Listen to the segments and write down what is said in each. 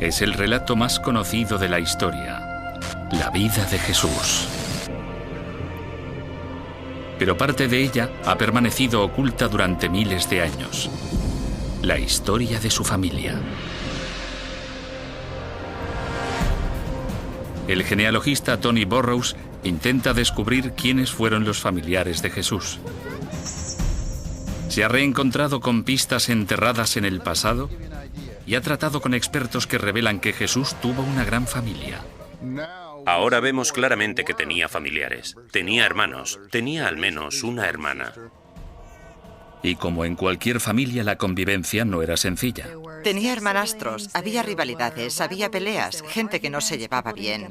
Es el relato más conocido de la historia, la vida de Jesús. Pero parte de ella ha permanecido oculta durante miles de años. La historia de su familia. El genealogista Tony Burrows intenta descubrir quiénes fueron los familiares de Jesús. Se ha reencontrado con pistas enterradas en el pasado y ha tratado con expertos que revelan que Jesús tuvo una gran familia. Ahora vemos claramente que tenía familiares, tenía hermanos, tenía al menos una hermana. Y como en cualquier familia, la convivencia no era sencilla. Tenía hermanastros, había rivalidades, había peleas, gente que no se llevaba bien.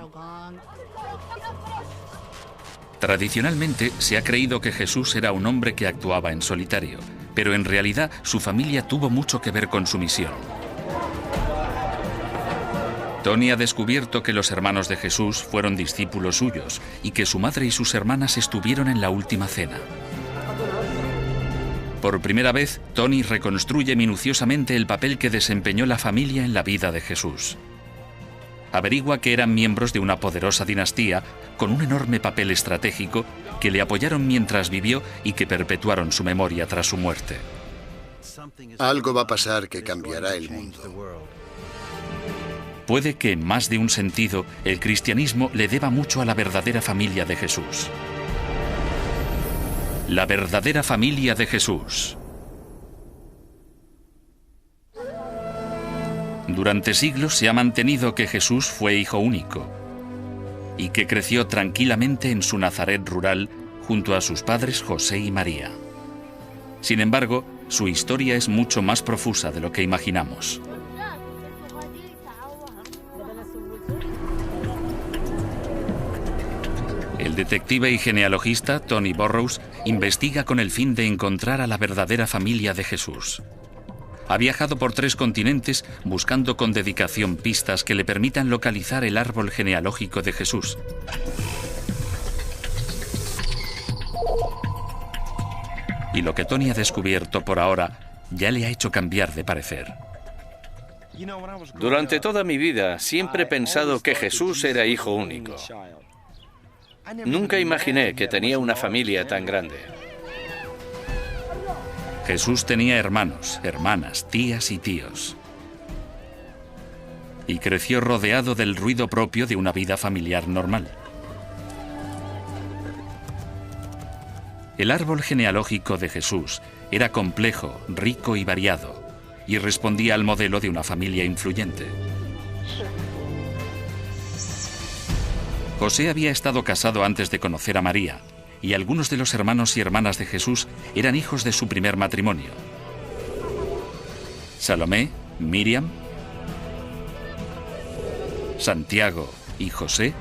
Tradicionalmente se ha creído que Jesús era un hombre que actuaba en solitario, pero en realidad su familia tuvo mucho que ver con su misión. Tony ha descubierto que los hermanos de Jesús fueron discípulos suyos y que su madre y sus hermanas estuvieron en la última cena. Por primera vez, Tony reconstruye minuciosamente el papel que desempeñó la familia en la vida de Jesús. Averigua que eran miembros de una poderosa dinastía con un enorme papel estratégico que le apoyaron mientras vivió y que perpetuaron su memoria tras su muerte. Algo va a pasar que cambiará el mundo. Puede que, en más de un sentido, el cristianismo le deba mucho a la verdadera familia de Jesús. La verdadera familia de Jesús. Durante siglos se ha mantenido que Jesús fue hijo único y que creció tranquilamente en su Nazaret rural junto a sus padres José y María. Sin embargo, su historia es mucho más profusa de lo que imaginamos. El detective y genealogista Tony Burrows investiga con el fin de encontrar a la verdadera familia de Jesús. Ha viajado por 3 continentes buscando con dedicación pistas que le permitan localizar el árbol genealógico de Jesús. Y lo que Tony ha descubierto por ahora ya le ha hecho cambiar de parecer. Durante toda mi vida siempre he pensado que Jesús era hijo único. Nunca imaginé que tenía una familia tan grande. Jesús tenía hermanos, hermanas, tías y tíos. Y creció rodeado del ruido propio de una vida familiar normal. El árbol genealógico de Jesús era complejo, rico y variado, y respondía al modelo de una familia influyente. José había estado casado antes de conocer a María, y algunos de los hermanos y hermanas de Jesús eran hijos de su primer matrimonio. Salomé, Miriam, Santiago y José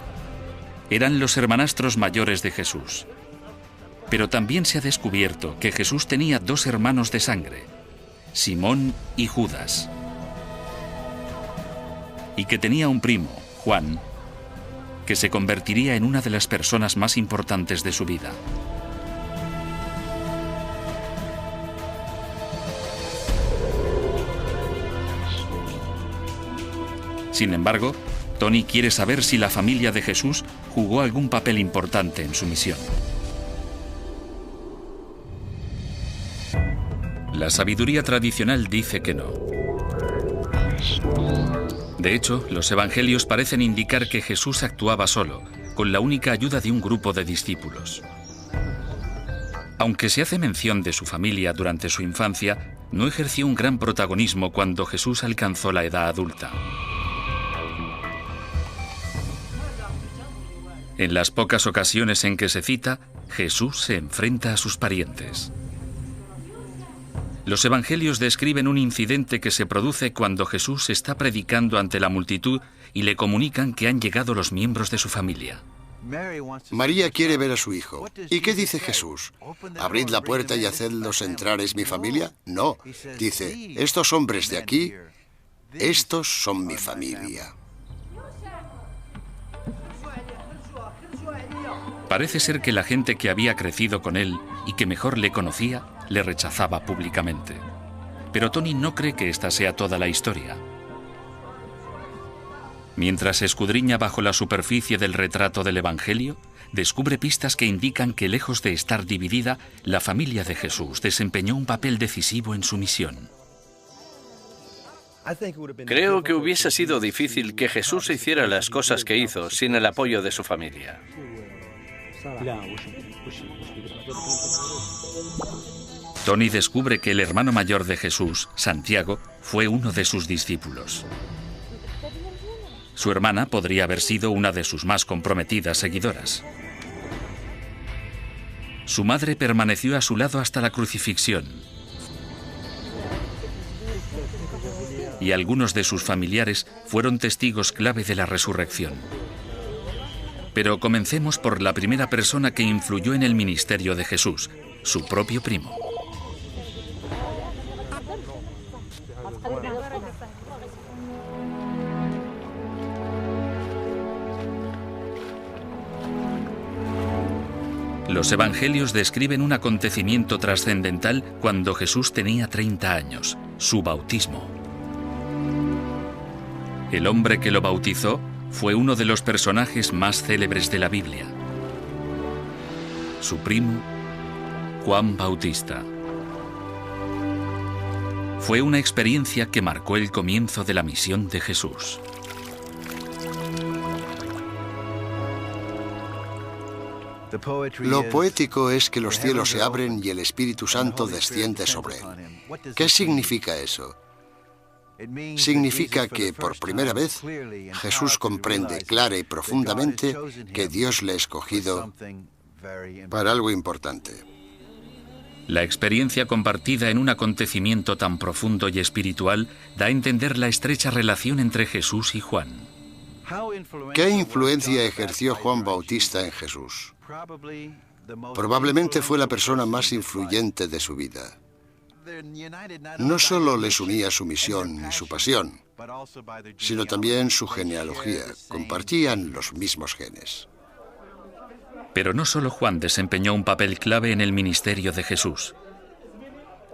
eran los hermanastros mayores de Jesús. Pero también se ha descubierto que Jesús tenía 2 hermanos de sangre, Simón y Judas, y que tenía un primo, Juan, que se convertiría en una de las personas más importantes de su vida. Sin embargo, Tony quiere saber si la familia de Jesús jugó algún papel importante en su misión. La sabiduría tradicional dice que no. De hecho, los evangelios parecen indicar que Jesús actuaba solo, con la única ayuda de un grupo de discípulos. Aunque se hace mención de su familia durante su infancia, no ejerció un gran protagonismo cuando Jesús alcanzó la edad adulta. En las pocas ocasiones en que se cita, Jesús se enfrenta a sus parientes. Los evangelios describen un incidente que se produce cuando Jesús está predicando ante la multitud y le comunican que han llegado los miembros de su familia. María quiere ver a su hijo. ¿Y qué dice Jesús? ¿Abrid la puerta y hacedlos entrar, es mi familia? No. Dice, estos hombres de aquí, estos son mi familia. Parece ser que la gente que había crecido con él y que mejor le conocía, le rechazaba públicamente. Pero Tony no cree que esta sea toda la historia. Mientras escudriña bajo la superficie del retrato del Evangelio, descubre pistas que indican que, lejos de estar dividida, la familia de Jesús desempeñó un papel decisivo en su misión. Creo que hubiese sido difícil que Jesús hiciera las cosas que hizo sin el apoyo de su familia. Tony descubre que el hermano mayor de Jesús, Santiago, fue uno de sus discípulos. Su hermana podría haber sido una de sus más comprometidas seguidoras. Su madre permaneció a su lado hasta la crucifixión. Y algunos de sus familiares fueron testigos clave de la resurrección. Pero comencemos por la primera persona que influyó en el ministerio de Jesús, su propio primo. Los evangelios describen un acontecimiento trascendental cuando Jesús tenía 30 años, su bautismo. El hombre que lo bautizó fue uno de los personajes más célebres de la Biblia. Su primo, Juan Bautista. Fue una experiencia que marcó el comienzo de la misión de Jesús. Lo poético es que los cielos se abren y el Espíritu Santo desciende sobre él. ¿Qué significa eso? Significa que, por primera vez, Jesús comprende clara y profundamente que Dios le ha escogido para algo importante. La experiencia compartida en un acontecimiento tan profundo y espiritual da a entender la estrecha relación entre Jesús y Juan. ¿Qué influencia ejerció Juan Bautista en Jesús? Probablemente fue la persona más influyente de su vida. No solo les unía su misión y su pasión, sino también su genealogía. Compartían los mismos genes. Pero no solo Juan desempeñó un papel clave en el ministerio de Jesús.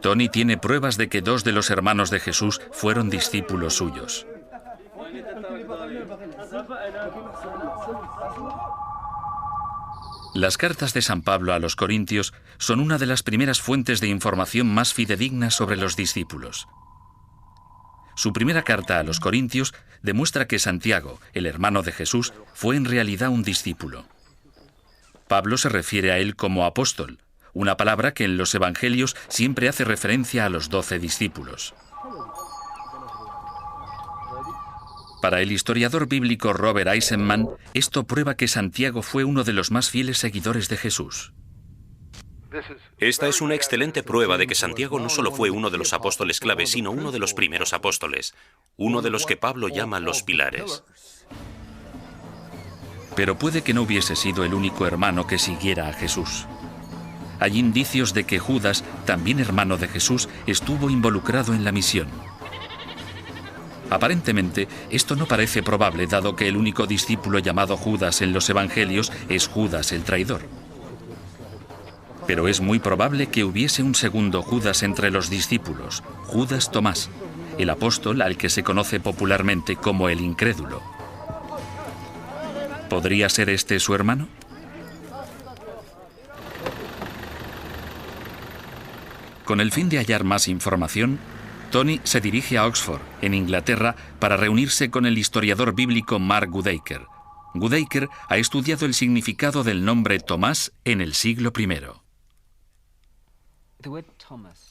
Tony tiene pruebas de que 2 de los hermanos de Jesús fueron discípulos suyos. Las cartas de San Pablo a los Corintios son una de las primeras fuentes de información más fidedignas sobre los discípulos. Su primera carta a los Corintios demuestra que Santiago, el hermano de Jesús, fue en realidad un discípulo. Pablo se refiere a él como apóstol, una palabra que en los evangelios siempre hace referencia a los 12 discípulos. Para el historiador bíblico Robert Eisenman, esto prueba que Santiago fue uno de los más fieles seguidores de Jesús. Esta es una excelente prueba de que Santiago no solo fue uno de los apóstoles clave, sino uno de los primeros apóstoles, uno de los que Pablo llama los pilares. Pero puede que no hubiese sido el único hermano que siguiera a Jesús. Hay indicios de que Judas, también hermano de Jesús, estuvo involucrado en la misión. Aparentemente, esto no parece probable, dado que el único discípulo llamado Judas en los evangelios es Judas el traidor. Pero es muy probable que hubiese un segundo Judas entre los discípulos, Judas Tomás, el apóstol al que se conoce popularmente como el incrédulo. ¿Podría ser este su hermano? Con el fin de hallar más información, Tony se dirige a Oxford, en Inglaterra, para reunirse con el historiador bíblico Mark Goodacre. Goodacre ha estudiado el significado del nombre Tomás en el siglo I.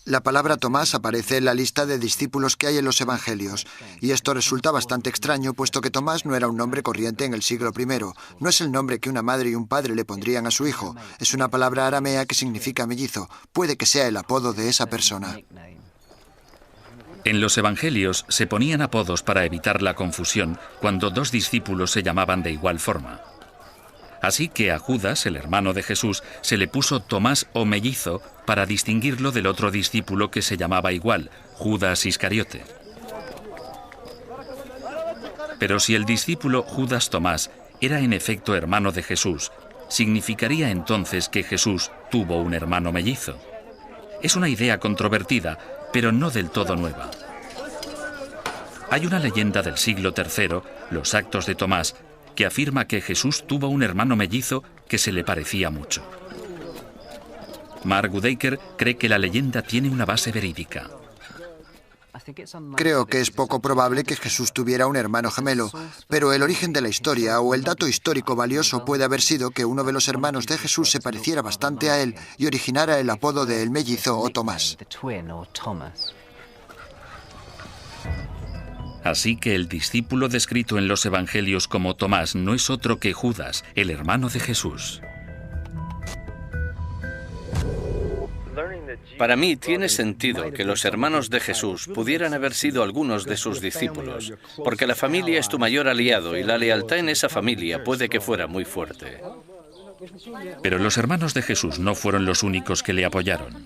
La palabra Tomás aparece en la lista de discípulos que hay en los evangelios, y esto resulta bastante extraño, puesto que Tomás no era un nombre corriente en el siglo I. No es el nombre que una madre y un padre le pondrían a su hijo. Es una palabra aramea que significa mellizo. Puede que sea el apodo de esa persona. En los evangelios se ponían apodos para evitar la confusión cuando 2 discípulos se llamaban de igual forma. Así que a Judas, el hermano de Jesús, se le puso Tomás o mellizo para distinguirlo del otro discípulo que se llamaba igual, Judas Iscariote. Pero si el discípulo Judas Tomás era en efecto hermano de Jesús, ¿significaría entonces que Jesús tuvo un hermano mellizo? Es una idea controvertida, pero no del todo nueva. Hay una leyenda del siglo III, Los Actos de Tomás, que afirma que Jesús tuvo un hermano mellizo que se le parecía mucho. Mark Goodacre cree que la leyenda tiene una base verídica. Creo que es poco probable que Jesús tuviera un hermano gemelo, pero el origen de la historia o el dato histórico valioso puede haber sido que uno de los hermanos de Jesús se pareciera bastante a él y originara el apodo de el mellizo o Tomás. Así que el discípulo descrito en los evangelios como Tomás no es otro que Judas, el hermano de Jesús. Para mí tiene sentido que los hermanos de Jesús pudieran haber sido algunos de sus discípulos, porque la familia es tu mayor aliado y la lealtad en esa familia puede que fuera muy fuerte. Pero los hermanos de Jesús no fueron los únicos que le apoyaron.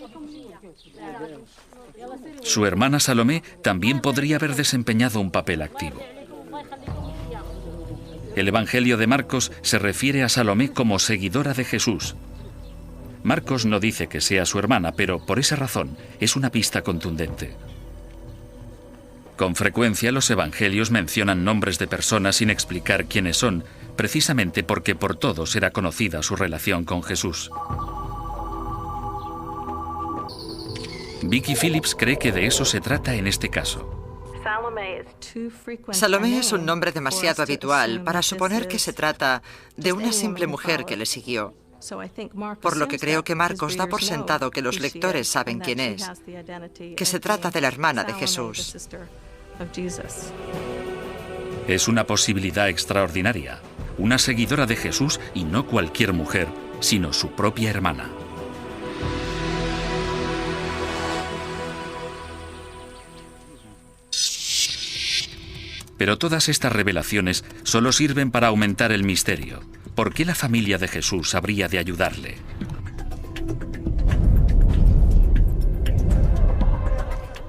Su hermana Salomé también podría haber desempeñado un papel activo. El Evangelio de Marcos se refiere a Salomé como seguidora de Jesús. Marcos no dice que sea su hermana, pero por esa razón es una pista contundente. Con frecuencia los evangelios mencionan nombres de personas sin explicar quiénes son, precisamente porque por todos era conocida su relación con Jesús. Vicky Phillips cree que de eso se trata en este caso. Salomé es un nombre demasiado habitual para suponer que se trata de una simple mujer que le siguió. Por lo que creo que Marcos da por sentado que los lectores saben quién es, que se trata de la hermana de Jesús. Es una posibilidad extraordinaria, una seguidora de Jesús y no cualquier mujer, sino su propia hermana. Pero todas estas revelaciones solo sirven para aumentar el misterio. ¿Por qué la familia de Jesús habría de ayudarle?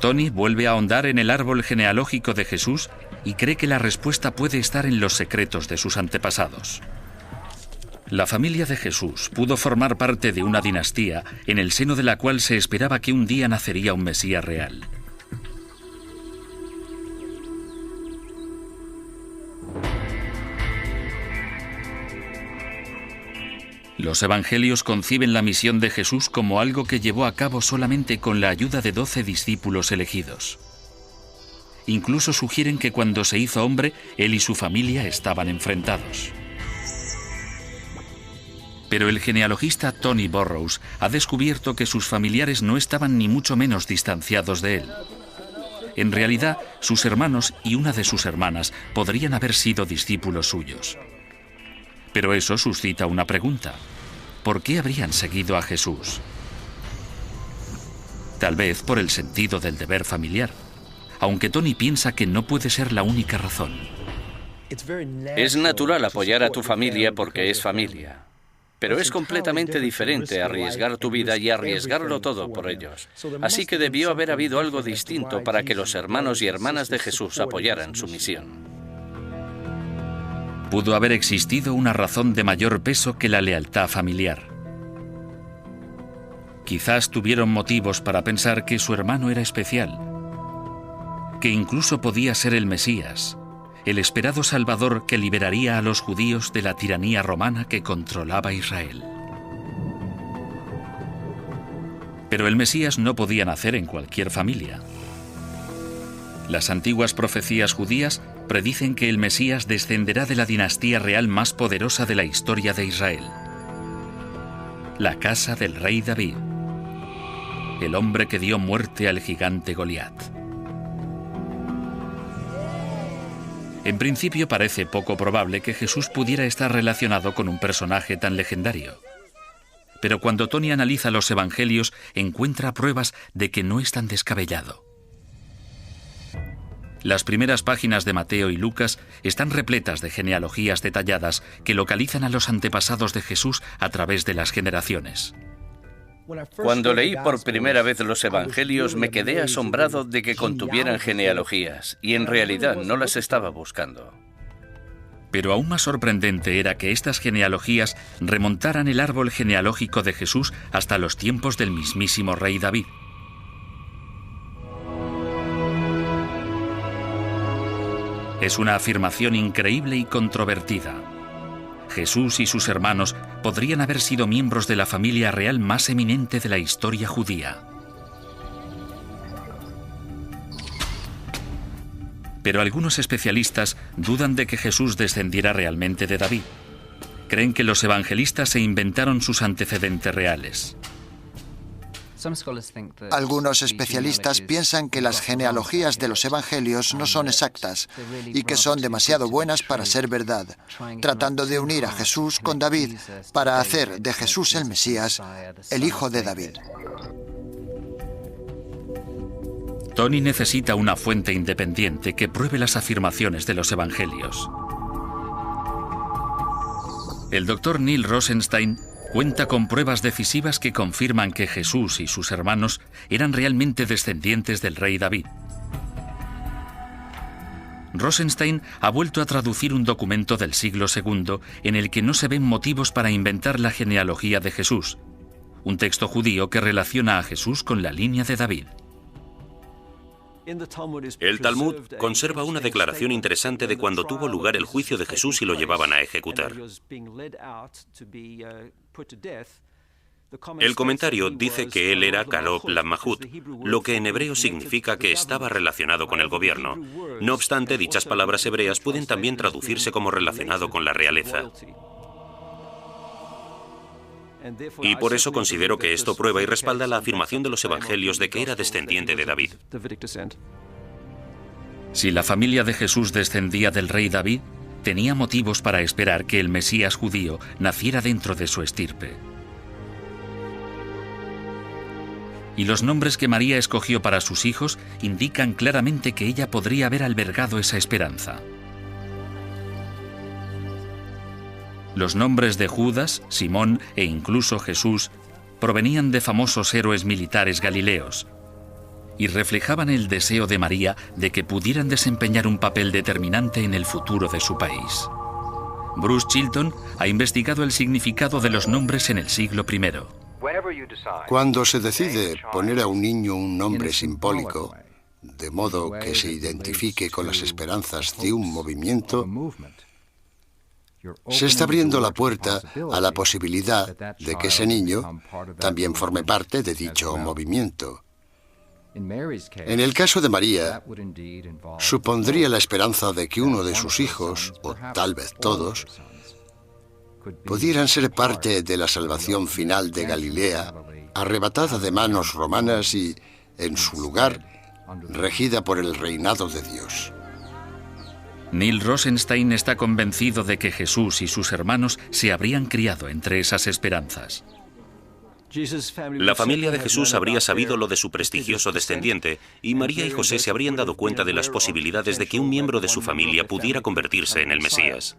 Tony vuelve a ahondar en el árbol genealógico de Jesús y cree que la respuesta puede estar en los secretos de sus antepasados. La familia de Jesús pudo formar parte de una dinastía en el seno de la cual se esperaba que un día nacería un Mesías real. Los evangelios conciben la misión de Jesús como algo que llevó a cabo solamente con la ayuda de 12 discípulos elegidos. Incluso sugieren que cuando se hizo hombre, él y su familia estaban enfrentados. Pero el genealogista Tony Burrows ha descubierto que sus familiares no estaban ni mucho menos distanciados de él. En realidad, sus hermanos y una de sus hermanas podrían haber sido discípulos suyos. Pero eso suscita una pregunta. ¿Por qué habrían seguido a Jesús? Tal vez por el sentido del deber familiar, aunque Tony piensa que no puede ser la única razón. Es natural apoyar a tu familia porque es familia, pero es completamente diferente arriesgar tu vida y arriesgarlo todo por ellos. Así que debió haber habido algo distinto para que los hermanos y hermanas de Jesús apoyaran su misión. Pudo haber existido una razón de mayor peso que la lealtad familiar. Quizás tuvieron motivos para pensar que su hermano era especial, que incluso podía ser el Mesías, el esperado Salvador que liberaría a los judíos de la tiranía romana que controlaba Israel. Pero el Mesías no podía nacer en cualquier familia. Las antiguas profecías judías predicen que el Mesías descenderá de la dinastía real más poderosa de la historia de Israel, la casa del rey David, el hombre que dio muerte al gigante Goliat. En principio parece poco probable que Jesús pudiera estar relacionado con un personaje tan legendario. Pero cuando Tony analiza los evangelios, encuentra pruebas de que no es tan descabellado. Las primeras páginas de Mateo y Lucas están repletas de genealogías detalladas que localizan a los antepasados de Jesús a través de las generaciones. Cuando leí por primera vez los evangelios me quedé asombrado de que contuvieran genealogías, y en realidad no las estaba buscando. Pero aún más sorprendente era que estas genealogías remontaran el árbol genealógico de Jesús hasta los tiempos del mismísimo rey David. Es una afirmación increíble y controvertida. Jesús y sus hermanos podrían haber sido miembros de la familia real más eminente de la historia judía. Pero algunos especialistas dudan de que Jesús descendiera realmente de David. Creen que los evangelistas se inventaron sus antecedentes reales. Algunos especialistas piensan que las genealogías de los evangelios no son exactas y que son demasiado buenas para ser verdad, tratando de unir a Jesús con David para hacer de Jesús el Mesías, el hijo de David. Tony necesita una fuente independiente que pruebe las afirmaciones de los evangelios. El doctor Neil Rosenstein cuenta con pruebas decisivas que confirman que Jesús y sus hermanos eran realmente descendientes del rey David. Rosenstein ha vuelto a traducir un documento del siglo II en el que no se ven motivos para inventar la genealogía de Jesús, un texto judío que relaciona a Jesús con la línea de David. El Talmud conserva una declaración interesante de cuando tuvo lugar el juicio de Jesús y lo llevaban a ejecutar. El comentario dice que él era Kalob Lammahut, lo que en hebreo significa que estaba relacionado con el gobierno. No obstante, dichas palabras hebreas pueden también traducirse como relacionado con la realeza. Y por eso considero que esto prueba y respalda la afirmación de los evangelios de que era descendiente de David. Si la familia de Jesús descendía del rey David, tenía motivos para esperar que el Mesías judío naciera dentro de su estirpe. Y los nombres que María escogió para sus hijos indican claramente que ella podría haber albergado esa esperanza. Los nombres de Judas, Simón e incluso Jesús provenían de famosos héroes militares galileos y reflejaban el deseo de María de que pudieran desempeñar un papel determinante en el futuro de su país. Bruce Chilton ha investigado el significado de los nombres en el siglo I. Cuando se decide poner a un niño un nombre simbólico, de modo que se identifique con las esperanzas de un movimiento, se está abriendo la puerta a la posibilidad de que ese niño también forme parte de dicho movimiento. En el caso de María, supondría la esperanza de que uno de sus hijos, o tal vez todos, pudieran ser parte de la salvación final de Galilea, arrebatada de manos romanas y, en su lugar, regida por el reinado de Dios. Neil Rosenstein está convencido de que Jesús y sus hermanos se habrían criado entre esas esperanzas. La familia de Jesús habría sabido lo de su prestigioso descendiente y María y José se habrían dado cuenta de las posibilidades de que un miembro de su familia pudiera convertirse en el Mesías.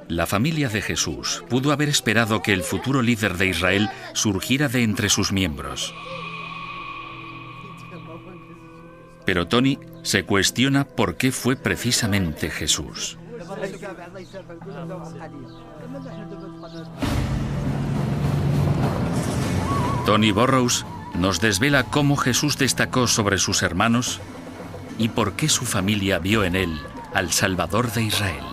La familia de Jesús pudo haber esperado que el futuro líder de Israel surgiera de entre sus miembros. Pero Tony se cuestiona por qué fue precisamente Jesús. Tony Burrows nos desvela cómo Jesús destacó sobre sus hermanos y por qué su familia vio en él al Salvador de Israel.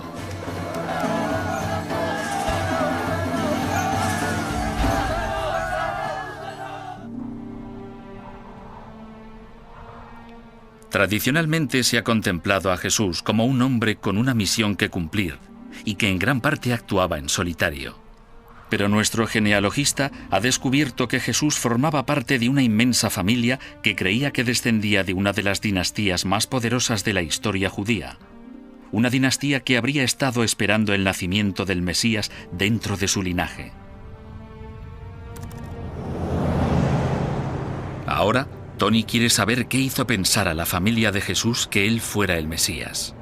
Tradicionalmente se ha contemplado a Jesús como un hombre con una misión que cumplir y que en gran parte actuaba en solitario. Pero nuestro genealogista ha descubierto que Jesús formaba parte de una inmensa familia que creía que descendía de una de las dinastías más poderosas de la historia judía. Una dinastía que habría estado esperando el nacimiento del Mesías dentro de su linaje. Ahora, Tony quiere saber qué hizo pensar a la familia de Jesús que él fuera el Mesías.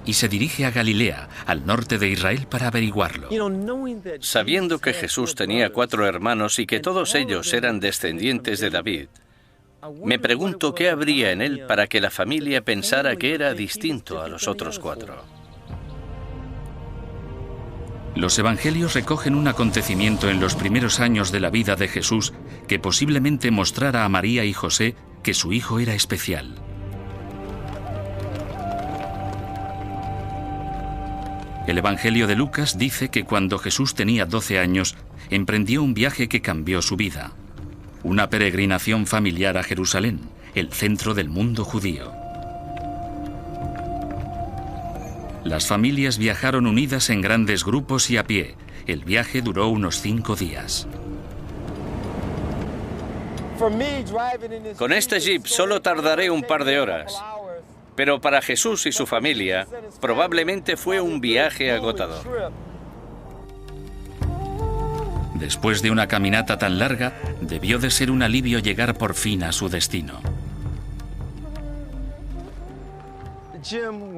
Y se dirige a Galilea, al norte de Israel, para averiguarlo. Sabiendo que Jesús tenía 4 hermanos y que todos ellos eran descendientes de David, me pregunto qué habría en él para que la familia pensara que era distinto a los otros 4. Los evangelios recogen un acontecimiento en los primeros años de la vida de Jesús que posiblemente mostrara a María y José que su hijo era especial. El Evangelio de Lucas dice que cuando Jesús tenía 12 años, emprendió un viaje que cambió su vida. Una peregrinación familiar a Jerusalén, el centro del mundo judío. Las familias viajaron unidas en grandes grupos y a pie. El viaje duró unos 5 días. Con este jeep solo tardaré un par de horas. Pero para Jesús y su familia, probablemente fue un viaje agotador. Después de una caminata tan larga, debió de ser un alivio llegar por fin a su destino.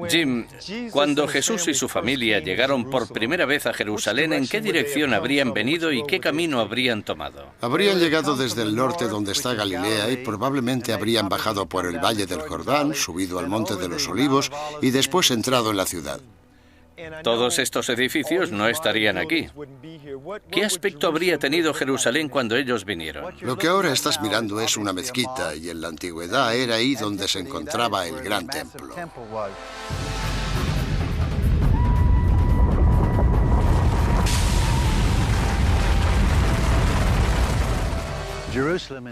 Jim, cuando Jesús y su familia llegaron por primera vez a Jerusalén, ¿en qué dirección habrían venido y qué camino habrían tomado? Habrían llegado desde el norte donde está Galilea y probablemente habrían bajado por el Valle del Jordán, subido al Monte de los Olivos y después entrado en la ciudad. Todos estos edificios no estarían aquí. ¿Qué aspecto habría tenido Jerusalén cuando ellos vinieron? Lo que ahora estás mirando es una mezquita y en la antigüedad era ahí donde se encontraba el gran templo.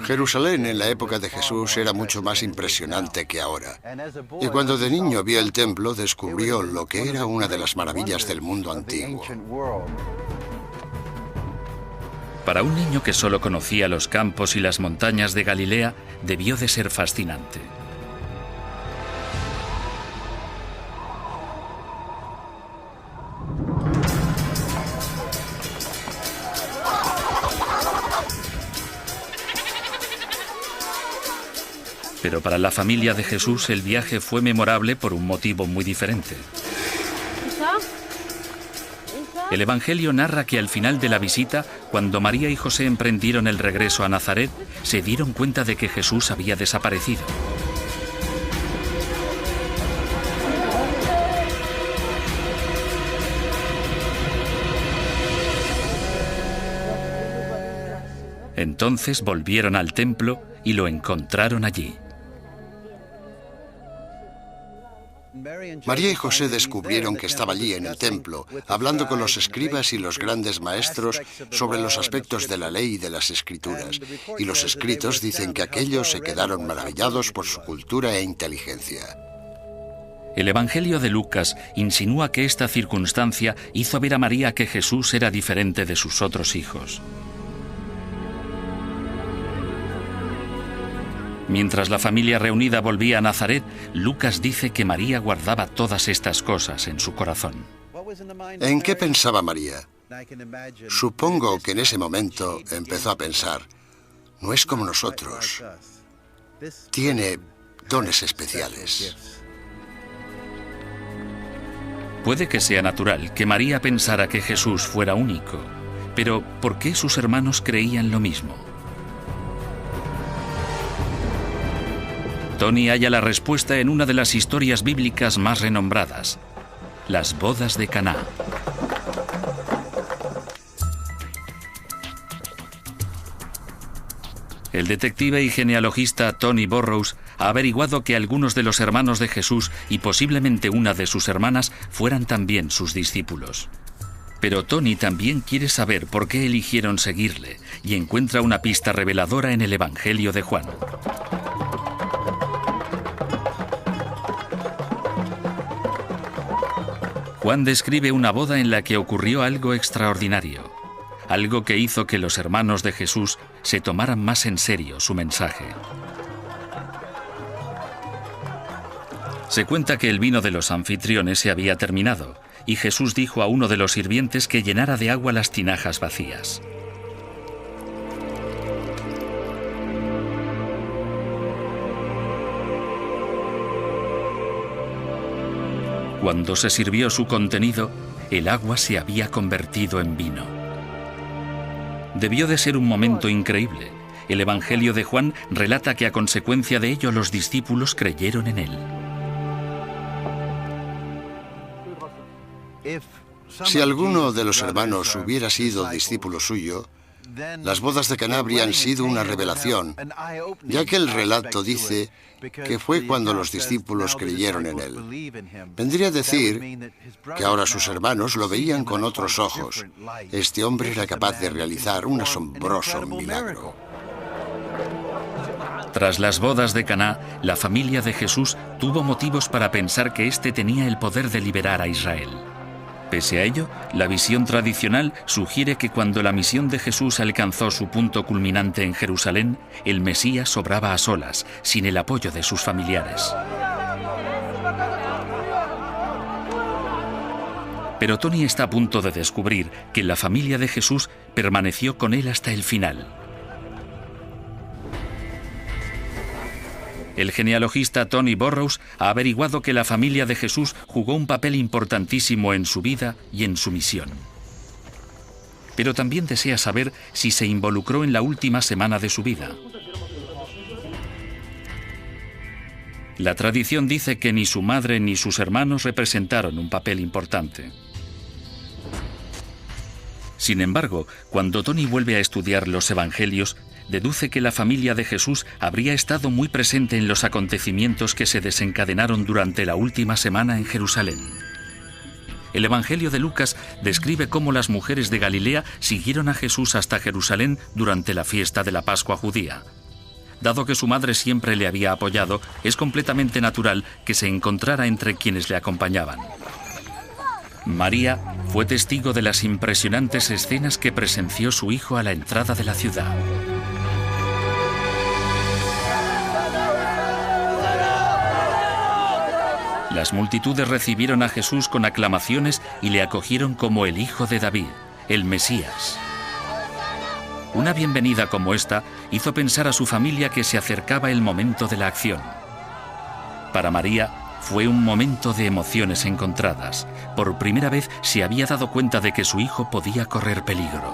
Jerusalén en la época de Jesús era mucho más impresionante que ahora. Y cuando de niño vio el templo, descubrió lo que era una de las maravillas del mundo antiguo. Para un niño que solo conocía los campos y las montañas de Galilea, debió de ser fascinante. Pero para la familia de Jesús el viaje fue memorable por un motivo muy diferente. El Evangelio narra que al final de la visita, cuando María y José emprendieron el regreso a Nazaret, se dieron cuenta de que Jesús había desaparecido. Entonces volvieron al templo y lo encontraron allí. María y José descubrieron que estaba allí en el templo, hablando con los escribas y los grandes maestros sobre los aspectos de la ley y de las escrituras. Y los escritos dicen que aquellos se quedaron maravillados por su cultura e inteligencia. El Evangelio de Lucas insinúa que esta circunstancia hizo ver a María que Jesús era diferente de sus otros hijos. Mientras la familia reunida volvía a Nazaret, Lucas dice que María guardaba todas estas cosas en su corazón. ¿En qué pensaba María? Supongo que en ese momento empezó a pensar, no es como nosotros, tiene dones especiales. Puede que sea natural que María pensara que Jesús fuera único, pero ¿por qué sus hermanos creían lo mismo? Tony halla la respuesta en una de las historias bíblicas más renombradas, las bodas de Caná. El detective y genealogista Tony Burrows ha averiguado que algunos de los hermanos de Jesús y posiblemente una de sus hermanas fueran también sus discípulos. Pero Tony también quiere saber por qué eligieron seguirle y encuentra una pista reveladora en el Evangelio de Juan. Juan describe una boda en la que ocurrió algo extraordinario, algo que hizo que los hermanos de Jesús se tomaran más en serio su mensaje. Se cuenta que el vino de los anfitriones se había terminado y Jesús dijo a uno de los sirvientes que llenara de agua las tinajas vacías. Cuando se sirvió su contenido, el agua se había convertido en vino. Debió de ser un momento increíble. El Evangelio de Juan relata que a consecuencia de ello los discípulos creyeron en él. Si alguno de los hermanos hubiera sido discípulo suyo, las bodas de Caná habrían sido una revelación, ya que el relato dice que fue cuando los discípulos creyeron en él. Vendría a decir que ahora sus hermanos lo veían con otros ojos. Este hombre era capaz de realizar un asombroso milagro. Tras las bodas de Caná, la familia de Jesús tuvo motivos para pensar que éste tenía el poder de liberar a Israel. Pese a ello, la visión tradicional sugiere que cuando la misión de Jesús alcanzó su punto culminante en Jerusalén, el Mesías obraba a solas, sin el apoyo de sus familiares. Pero Tony está a punto de descubrir que la familia de Jesús permaneció con él hasta el final. El genealogista Tony Burrows ha averiguado que la familia de Jesús jugó un papel importantísimo en su vida y en su misión. Pero también desea saber si se involucró en la última semana de su vida. La tradición dice que ni su madre ni sus hermanos representaron un papel importante. Sin embargo, cuando Tony vuelve a estudiar los evangelios, deduce que la familia de Jesús habría estado muy presente en los acontecimientos que se desencadenaron durante la última semana en Jerusalén. El Evangelio de Lucas describe cómo las mujeres de Galilea siguieron a Jesús hasta Jerusalén durante la fiesta de la Pascua judía. Dado que su madre siempre le había apoyado, es completamente natural que se encontrara entre quienes le acompañaban. María fue testigo de las impresionantes escenas que presenció su hijo a la entrada de la ciudad. Las multitudes recibieron a Jesús con aclamaciones y le acogieron como el Hijo de David, el Mesías. Una bienvenida como esta hizo pensar a su familia que se acercaba el momento de la acción. Para María fue un momento de emociones encontradas. Por primera vez se había dado cuenta de que su hijo podía correr peligro.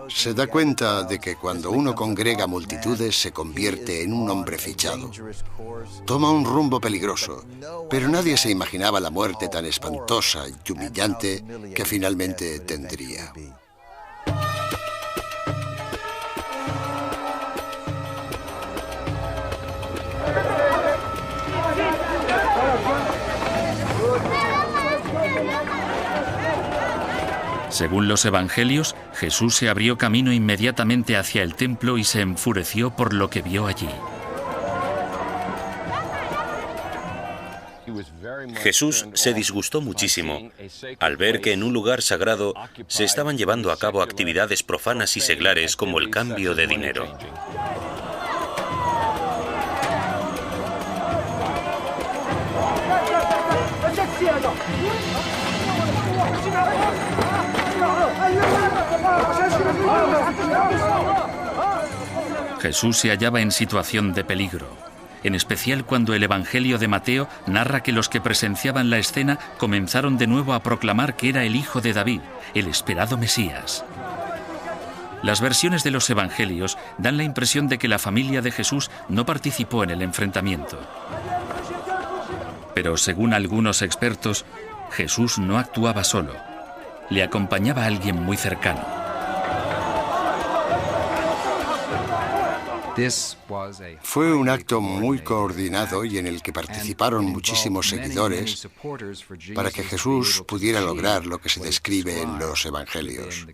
Se da cuenta de que cuando uno congrega multitudes se convierte en un hombre fichado. Toma un rumbo peligroso, pero nadie se imaginaba la muerte tan espantosa y humillante que finalmente tendría. Según los evangelios, Jesús se abrió camino inmediatamente hacia el templo y se enfureció por lo que vio allí. Jesús se disgustó muchísimo al ver que en un lugar sagrado se estaban llevando a cabo actividades profanas y seglares como el cambio de dinero. Jesús se hallaba en situación de peligro, en especial cuando el Evangelio de Mateo narra que los que presenciaban la escena comenzaron de nuevo a proclamar que era el Hijo de David, el esperado Mesías. Las versiones de los Evangelios dan la impresión de que la familia de Jesús no participó en el enfrentamiento. Pero según algunos expertos, Jesús no actuaba solo. Le acompañaba alguien muy cercano. Fue un acto muy coordinado y en el que participaron muchísimos seguidores para que Jesús pudiera lograr lo que se describe en los evangelios.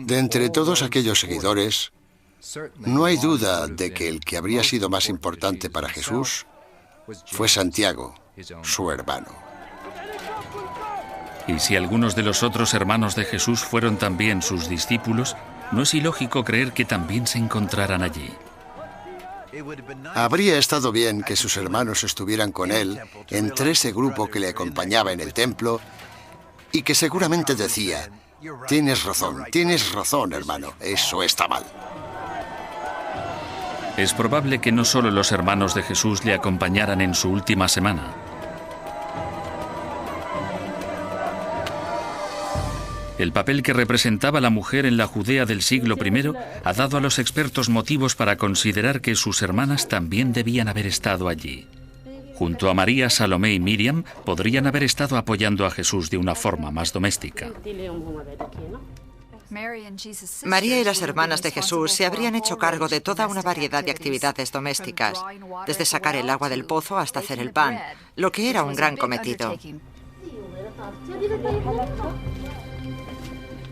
De entre todos aquellos seguidores, no hay duda de que el que habría sido más importante para Jesús fue Santiago, su hermano. Y si algunos de los otros hermanos de Jesús fueron también sus discípulos, no es ilógico creer que también se encontraran allí. Habría estado bien que sus hermanos estuvieran con él entre ese grupo que le acompañaba en el templo y que seguramente decía: tienes razón, hermano, eso está mal. Es probable que no solo los hermanos de Jesús le acompañaran en su última semana. El papel que representaba la mujer en la Judea del siglo I ha dado a los expertos motivos para considerar que sus hermanas también debían haber estado allí. Junto a María, Salomé y Miriam, podrían haber estado apoyando a Jesús de una forma más doméstica. María y las hermanas de Jesús se habrían hecho cargo de toda una variedad de actividades domésticas, desde sacar el agua del pozo hasta hacer el pan, lo que era un gran cometido.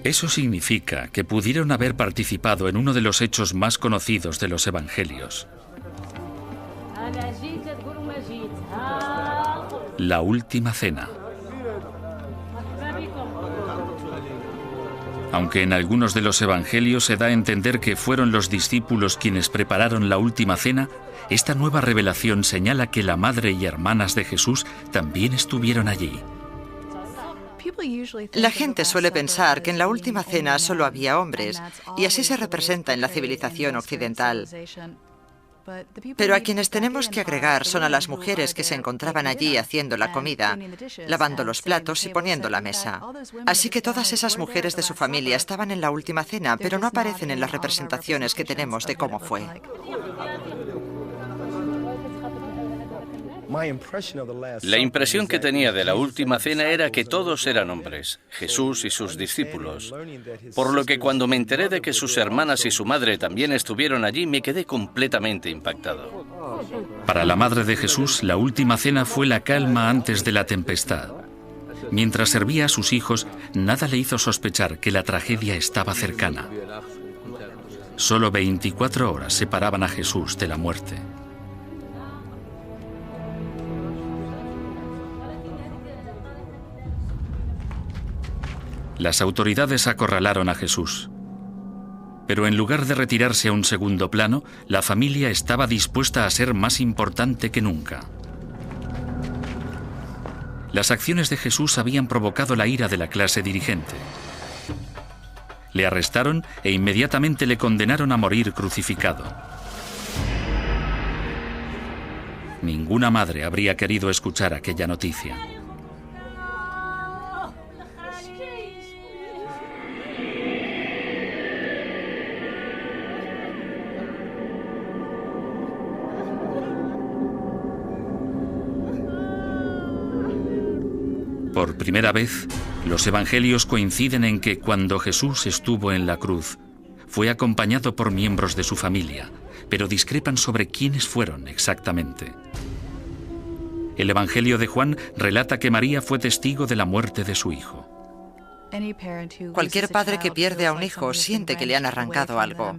Eso significa que pudieron haber participado en uno de los hechos más conocidos de los evangelios: la última cena. Aunque en algunos de los evangelios se da a entender que fueron los discípulos quienes prepararon la última cena, esta nueva revelación señala que la madre y hermanas de Jesús también estuvieron allí. La gente suele pensar que en la última cena solo había hombres, y así se representa en la civilización occidental. Pero a quienes tenemos que agregar son a las mujeres que se encontraban allí haciendo la comida, lavando los platos y poniendo la mesa. Así que todas esas mujeres de su familia estaban en la última cena, pero no aparecen en las representaciones que tenemos de cómo fue. La impresión que tenía de la última cena era que todos eran hombres, Jesús y sus discípulos. Por lo que cuando me enteré de que sus hermanas y su madre también estuvieron allí, me quedé completamente impactado. Para la madre de Jesús, la última cena fue la calma antes de la tempestad. Mientras servía a sus hijos, nada le hizo sospechar que la tragedia estaba cercana. Solo 24 horas separaban a Jesús de la muerte. Las autoridades acorralaron a Jesús. Pero en lugar de retirarse a un segundo plano, la familia estaba dispuesta a ser más importante que nunca. Las acciones de Jesús habían provocado la ira de la clase dirigente. Le arrestaron e inmediatamente le condenaron a morir crucificado. Ninguna madre habría querido escuchar aquella noticia. Por primera vez, los evangelios coinciden en que cuando Jesús estuvo en la cruz, fue acompañado por miembros de su familia, pero discrepan sobre quiénes fueron exactamente. El Evangelio de Juan relata que María fue testigo de la muerte de su hijo. Cualquier padre que pierde a un hijo siente que le han arrancado algo.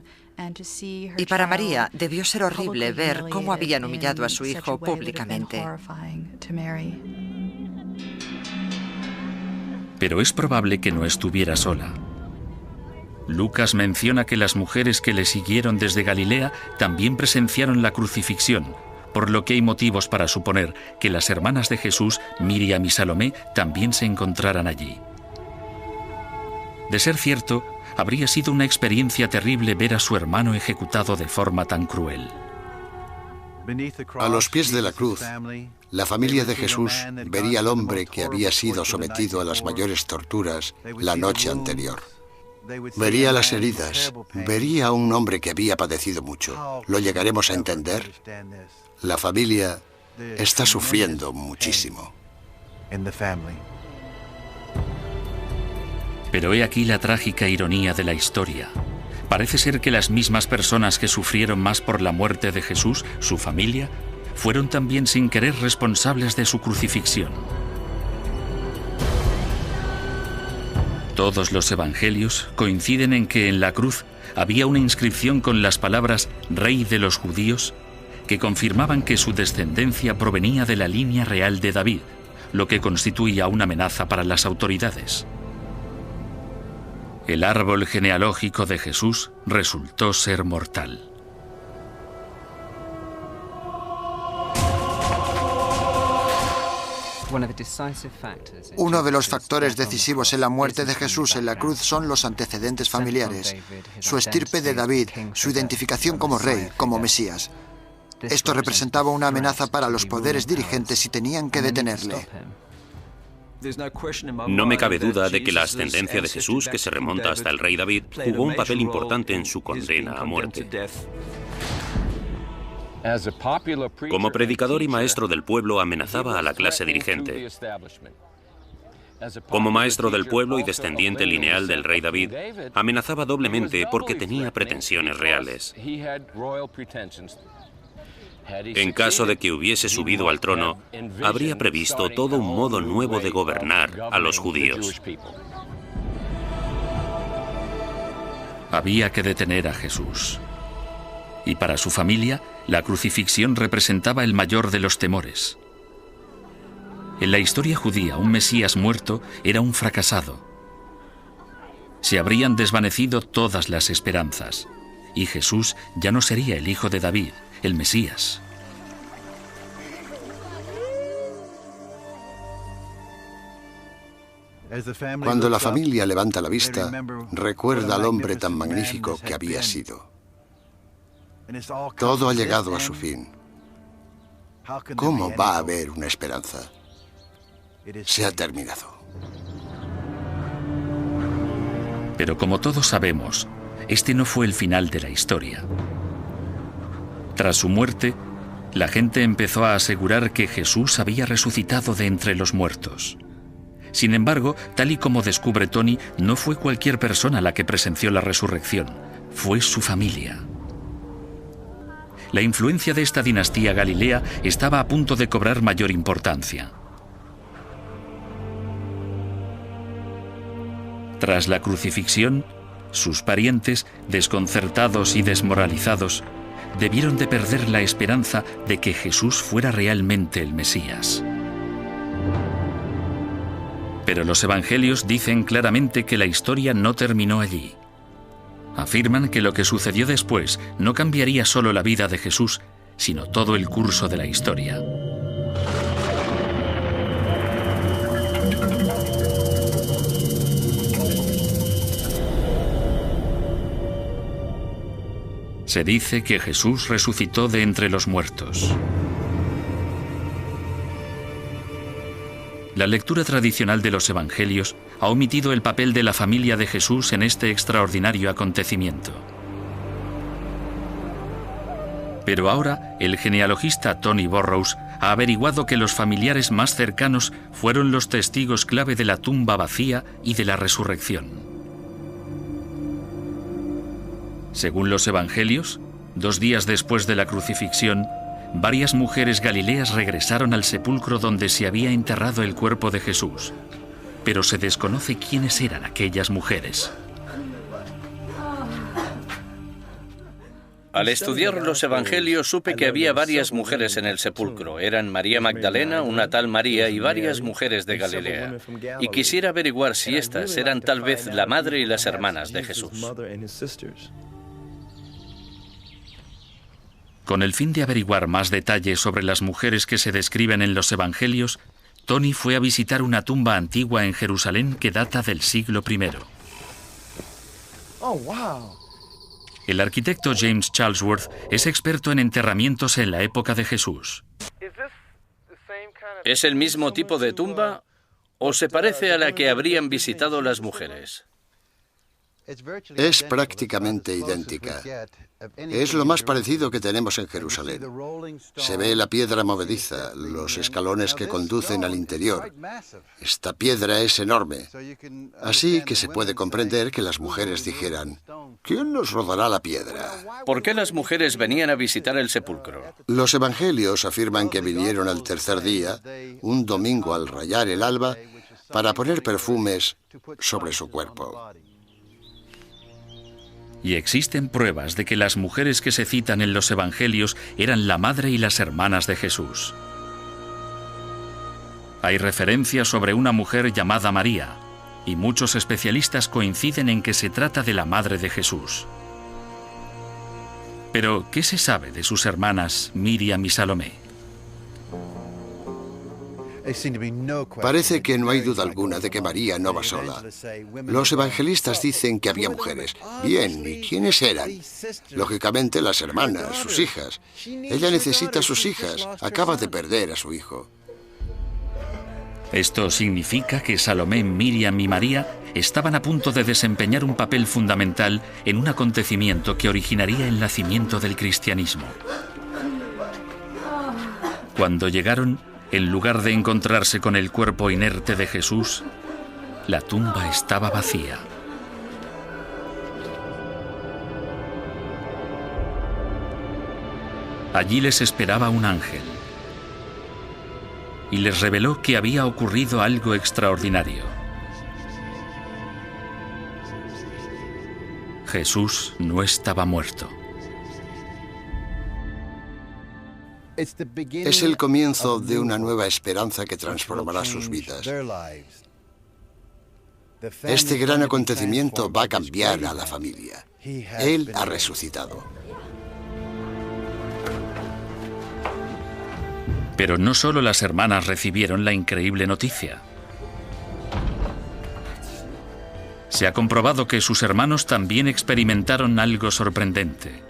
Y para María debió ser horrible ver cómo habían humillado a su hijo públicamente. Pero es probable que no estuviera sola. Lucas menciona que las mujeres que le siguieron desde Galilea también presenciaron la crucifixión, por lo que hay motivos para suponer que las hermanas de Jesús, Miriam y Salomé, también se encontraran allí. De ser cierto, habría sido una experiencia terrible ver a su hermano ejecutado de forma tan cruel. A los pies de la cruz, la familia de Jesús vería al hombre que había sido sometido a las mayores torturas la noche anterior. Vería las heridas, vería a un hombre que había padecido mucho. ¿Lo llegaremos a entender? La familia está sufriendo muchísimo. Pero he aquí la trágica ironía de la historia. Parece ser que las mismas personas que sufrieron más por la muerte de Jesús, su familia, fueron también sin querer responsables de su crucifixión. Todos los evangelios coinciden en que en la cruz había una inscripción con las palabras «Rey de los judíos», que confirmaban que su descendencia provenía de la línea real de David, lo que constituía una amenaza para las autoridades. El árbol genealógico de Jesús resultó ser mortal. Uno de los factores decisivos en la muerte de Jesús en la cruz son los antecedentes familiares, su estirpe de David, su identificación como rey, como Mesías. Esto representaba una amenaza para los poderes dirigentes y tenían que detenerle. No me cabe duda de que la ascendencia de Jesús, que se remonta hasta el rey David, jugó un papel importante en su condena a muerte. Como predicador y maestro del pueblo, amenazaba a la clase dirigente. Como maestro del pueblo y descendiente lineal del rey David, amenazaba doblemente porque tenía pretensiones reales. En caso de que hubiese subido al trono, habría previsto todo un modo nuevo de gobernar a los judíos. Había que detener a Jesús. Y para su familia, la crucifixión representaba el mayor de los temores. En la historia judía, un Mesías muerto era un fracasado. Se habrían desvanecido todas las esperanzas, y Jesús ya no sería el hijo de David, el Mesías. Cuando la familia levanta la vista, recuerda al hombre tan magnífico que había sido. Todo ha llegado a su fin. ¿Cómo va a haber una esperanza? Se ha terminado. Pero como todos sabemos, este no fue el final de la historia. Tras su muerte, la gente empezó a asegurar que Jesús había resucitado de entre los muertos. Sin embargo, tal y como descubre Tony, no fue cualquier persona la que presenció la resurrección, fue su familia. La influencia de esta dinastía galilea estaba a punto de cobrar mayor importancia. Tras la crucifixión, sus parientes, desconcertados y desmoralizados, debieron de perder la esperanza de que Jesús fuera realmente el Mesías. Pero los evangelios dicen claramente que la historia no terminó allí. Afirman que lo que sucedió después no cambiaría solo la vida de Jesús, sino todo el curso de la historia. Se dice que Jesús resucitó de entre los muertos. La lectura tradicional de los evangelios ha omitido el papel de la familia de Jesús en este extraordinario acontecimiento. Pero ahora, el genealogista Tony Burrows ha averiguado que los familiares más cercanos fueron los testigos clave de la tumba vacía y de la resurrección. Según los evangelios, 2 días después de la crucifixión, varias mujeres galileas regresaron al sepulcro donde se había enterrado el cuerpo de Jesús, pero se desconoce quiénes eran aquellas mujeres. Al estudiar los evangelios supe que había varias mujeres en el sepulcro. Eran María Magdalena, una tal María y varias mujeres de Galilea. Y quisiera averiguar si estas eran tal vez la madre y las hermanas de Jesús. Con el fin de averiguar más detalles sobre las mujeres que se describen en los evangelios, Tony fue a visitar una tumba antigua en Jerusalén que data del siglo I. El arquitecto James Charlesworth es experto en enterramientos en la época de Jesús. ¿Es el mismo tipo de tumba o se parece a la que habrían visitado las mujeres? Es prácticamente idéntica. Es lo más parecido que tenemos en Jerusalén. Se ve la piedra movediza, los escalones que conducen al interior. Esta piedra es enorme. Así que se puede comprender que las mujeres dijeran, ¿quién nos rodará la piedra? ¿Por qué las mujeres venían a visitar el sepulcro? Los evangelios afirman que vinieron al tercer día, un domingo al rayar el alba, para poner perfumes sobre su cuerpo. Y existen pruebas de que las mujeres que se citan en los evangelios eran la madre y las hermanas de Jesús. Hay referencias sobre una mujer llamada María, y muchos especialistas coinciden en que se trata de la madre de Jesús. Pero, ¿qué se sabe de sus hermanas Miriam y Salomé? Parece que no hay duda alguna de que María no va sola. Los evangelistas dicen que había mujeres. Bien, ¿y quiénes eran? Lógicamente las hermanas, sus hijas. Ella necesita a sus hijas. Acaba de perder a su hijo. Esto significa que Salomé, Miriam y María estaban a punto de desempeñar un papel fundamental en un acontecimiento que originaría el nacimiento del cristianismo. Cuando llegaron, en lugar de encontrarse con el cuerpo inerte de Jesús, la tumba estaba vacía. Allí les esperaba un ángel y les reveló que había ocurrido algo extraordinario. Jesús no estaba muerto. Es el comienzo de una nueva esperanza que transformará sus vidas. Este gran acontecimiento va a cambiar a la familia. Él ha resucitado. Pero no solo las hermanas recibieron la increíble noticia. Se ha comprobado que sus hermanos también experimentaron algo sorprendente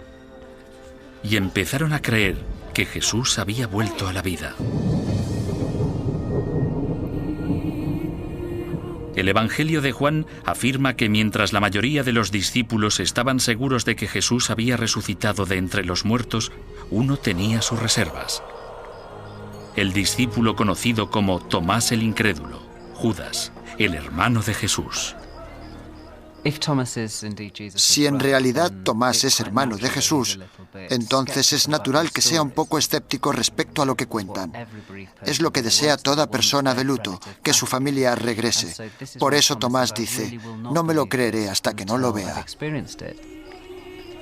y empezaron a creer que Jesús había vuelto a la vida. El Evangelio de Juan afirma que mientras la mayoría de los discípulos estaban seguros de que Jesús había resucitado de entre los muertos, uno tenía sus reservas. El discípulo conocido como Tomás el Incrédulo, Judas, el hermano de Jesús. Si en realidad Tomás es hermano de Jesús, entonces es natural que sea un poco escéptico respecto a lo que cuentan. Es lo que desea toda persona de luto, que su familia regrese. Por eso Tomás dice, no me lo creeré hasta que no lo vea.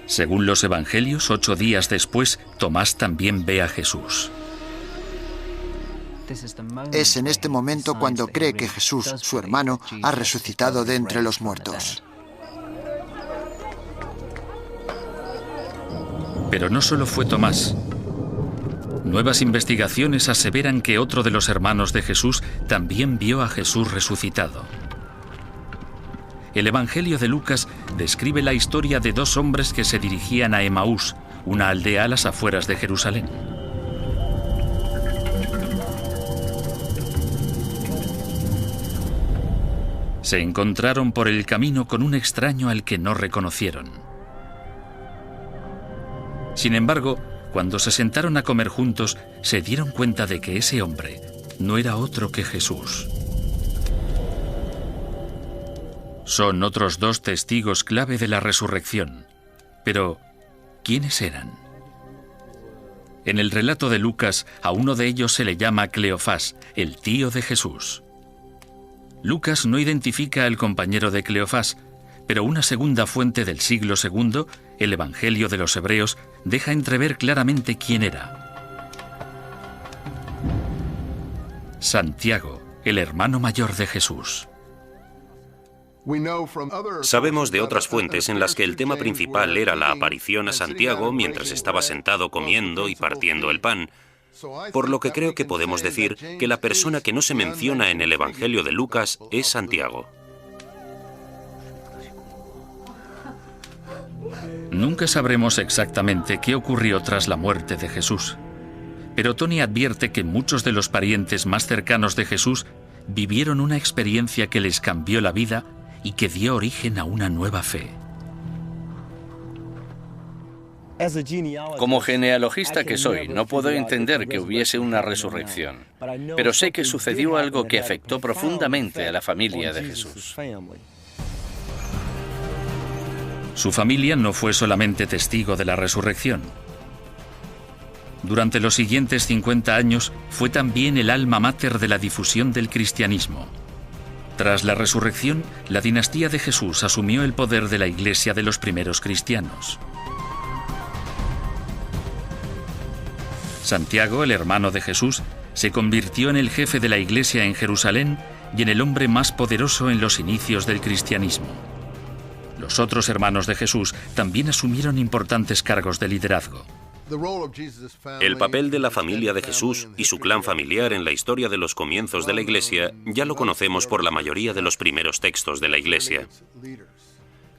Según los evangelios, 8 días después, Tomás también ve a Jesús. Es en este momento cuando cree que Jesús, su hermano, ha resucitado de entre los muertos. Pero no solo fue Tomás. Nuevas investigaciones aseveran que otro de los hermanos de Jesús también vio a Jesús resucitado. El Evangelio de Lucas describe la historia de 2 hombres que se dirigían a Emaús, una aldea a las afueras de Jerusalén. Se encontraron por el camino con un extraño al que no reconocieron. Sin embargo, cuando se sentaron a comer juntos, se dieron cuenta de que ese hombre no era otro que Jesús. Son otros 2 testigos clave de la resurrección. Pero, ¿quiénes eran? En el relato de Lucas, a uno de ellos se le llama Cleofás, el tío de Jesús. Lucas no identifica al compañero de Cleofás, pero una segunda fuente del siglo II, el Evangelio de los Hebreos, deja entrever claramente quién era. Santiago, el hermano mayor de Jesús. Sabemos de otras fuentes en las que el tema principal era la aparición a Santiago mientras estaba sentado comiendo y partiendo el pan, por lo que creo que podemos decir que la persona que no se menciona en el Evangelio de Lucas es Santiago. Nunca sabremos exactamente qué ocurrió tras la muerte de Jesús, pero Tony advierte que muchos de los parientes más cercanos de Jesús vivieron una experiencia que les cambió la vida y que dio origen a una nueva fe. Como genealogista que soy, no puedo entender que hubiese una resurrección, pero sé que sucedió algo que afectó profundamente a la familia de Jesús. Su familia no fue solamente testigo de la resurrección. Durante los siguientes 50 años fue también el alma mater de la difusión del cristianismo. Tras la resurrección, la dinastía de Jesús asumió el poder de la Iglesia de los primeros cristianos. Santiago, el hermano de Jesús, se convirtió en el jefe de la Iglesia en Jerusalén y en el hombre más poderoso en los inicios del cristianismo. Los otros hermanos de Jesús también asumieron importantes cargos de liderazgo. El papel de la familia de Jesús y su clan familiar en la historia de los comienzos de la Iglesia ya lo conocemos por la mayoría de los primeros textos de la Iglesia.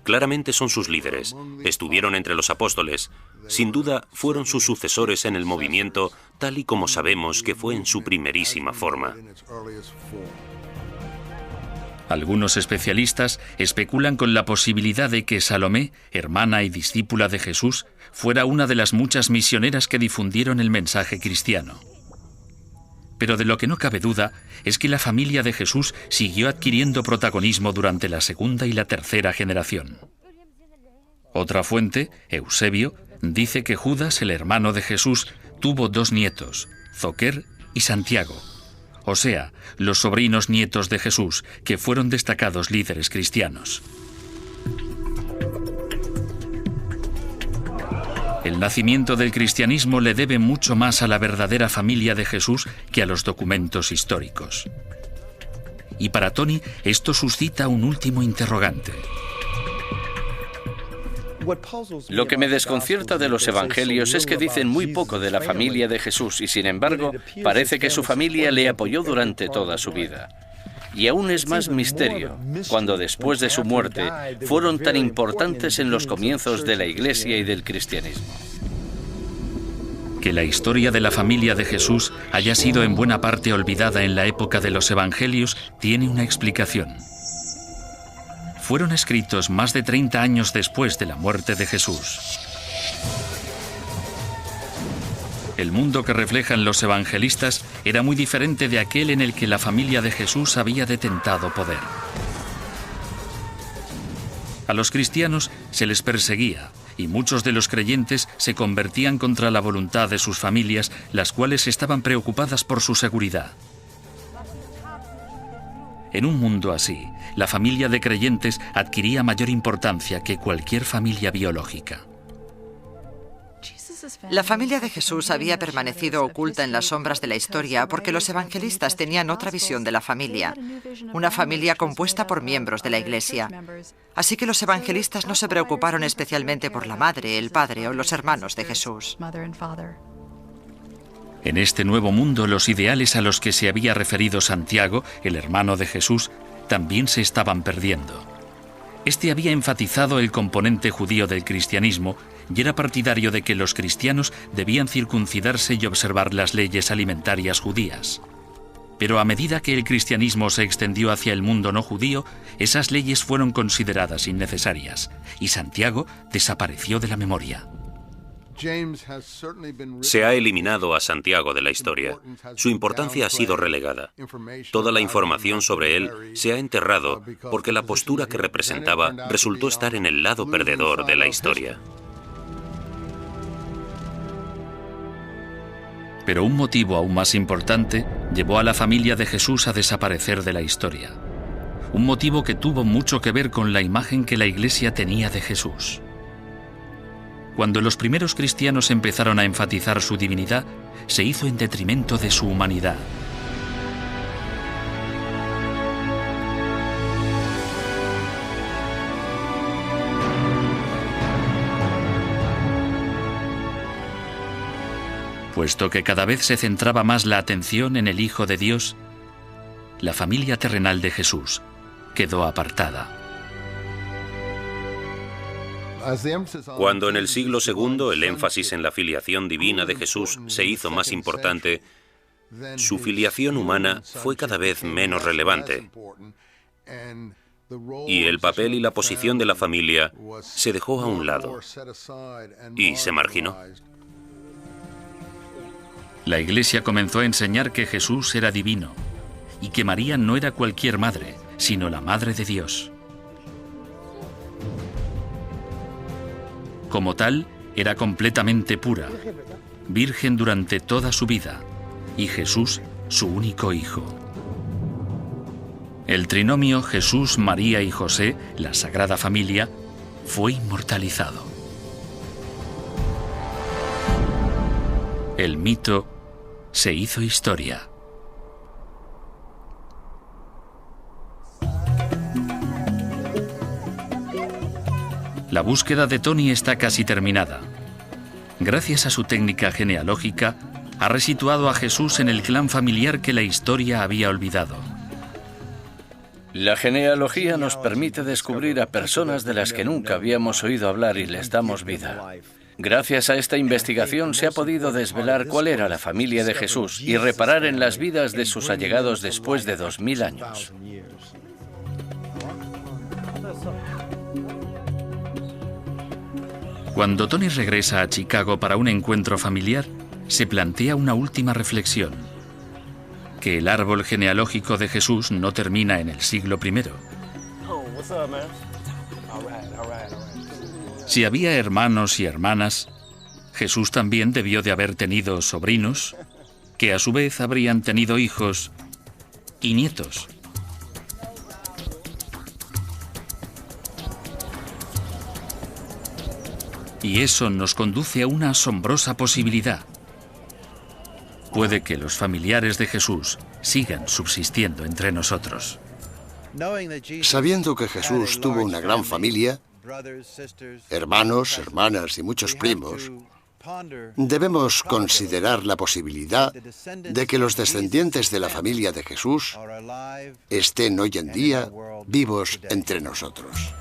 Claramente son sus líderes, estuvieron entre los apóstoles, sin duda fueron sus sucesores en el movimiento, tal y como sabemos que fue en su primerísima forma. Algunos especialistas especulan con la posibilidad de que Salomé, hermana y discípula de Jesús, fuera una de las muchas misioneras que difundieron el mensaje cristiano. Pero de lo que no cabe duda es que la familia de Jesús siguió adquiriendo protagonismo durante la segunda y la tercera generación. Otra fuente, Eusebio, dice que Judas, el hermano de Jesús, tuvo 2 nietos, Zoquer y Santiago, o sea, los sobrinos nietos de Jesús, que fueron destacados líderes cristianos. El nacimiento del cristianismo le debe mucho más a la verdadera familia de Jesús que a los documentos históricos. Y para Tony, esto suscita un último interrogante. Lo que me desconcierta de los evangelios es que dicen muy poco de la familia de Jesús y, sin embargo, parece que su familia le apoyó durante toda su vida. Y aún es más misterio cuando después de su muerte fueron tan importantes en los comienzos de la Iglesia y del cristianismo. Que la historia de la familia de Jesús haya sido en buena parte olvidada en la época de los evangelios tiene una explicación. Fueron escritos más de 30 años después de la muerte de Jesús. El mundo que reflejan los evangelistas era muy diferente de aquel en el que la familia de Jesús había detentado poder. A los cristianos se les perseguía y muchos de los creyentes se convertían contra la voluntad de sus familias, las cuales estaban preocupadas por su seguridad. En un mundo así, la familia de creyentes adquiría mayor importancia que cualquier familia biológica. La familia de Jesús había permanecido oculta en las sombras de la historia porque los evangelistas tenían otra visión de la familia, una familia compuesta por miembros de la Iglesia. Así que los evangelistas no se preocuparon especialmente por la madre, el padre o los hermanos de Jesús. En este nuevo mundo, los ideales a los que se había referido Santiago, el hermano de Jesús, también se estaban perdiendo. Este había enfatizado el componente judío del cristianismo y era partidario de que los cristianos debían circuncidarse y observar las leyes alimentarias judías. Pero a medida que el cristianismo se extendió hacia el mundo no judío, esas leyes fueron consideradas innecesarias y Santiago desapareció de la memoria. Se ha eliminado a Santiago de la historia. Su importancia ha sido relegada. Toda la información sobre él se ha enterrado porque la postura que representaba resultó estar en el lado perdedor de la historia. Pero un motivo aún más importante llevó a la familia de Jesús a desaparecer de la historia. Un motivo que tuvo mucho que ver con la imagen que la Iglesia tenía de Jesús. Cuando los primeros cristianos empezaron a enfatizar su divinidad, se hizo en detrimento de su humanidad. Puesto que cada vez se centraba más la atención en el Hijo de Dios, la familia terrenal de Jesús quedó apartada. Cuando en el siglo II el énfasis en la filiación divina de Jesús se hizo más importante, su filiación humana fue cada vez menos relevante. Y el papel y la posición de la familia se dejó a un lado y se marginó. La Iglesia comenzó a enseñar que Jesús era divino y que María no era cualquier madre, sino la Madre de Dios. Como tal, era completamente pura, virgen durante toda su vida, y Jesús su único hijo. El trinomio Jesús, María y José, la Sagrada Familia, fue inmortalizado. El mito se hizo historia. La búsqueda de Tony está casi terminada. Gracias a su técnica genealógica, ha resituado a Jesús en el clan familiar que la historia había olvidado. La genealogía nos permite descubrir a personas de las que nunca habíamos oído hablar y les damos vida. Gracias a esta investigación se ha podido desvelar cuál era la familia de Jesús y reparar en las vidas de sus allegados después de 2000 años. Cuando Tony regresa a Chicago para un encuentro familiar, se plantea una última reflexión. que el árbol genealógico de Jesús no termina en el siglo I. Si había hermanos y hermanas, Jesús también debió de haber tenido sobrinos, que a su vez habrían tenido hijos y nietos. Y eso nos conduce a una asombrosa posibilidad. Puede que los familiares de Jesús sigan subsistiendo entre nosotros. Sabiendo que Jesús tuvo una gran familia, hermanos, hermanas y muchos primos, debemos considerar la posibilidad de que los descendientes de la familia de Jesús estén hoy en día vivos entre nosotros.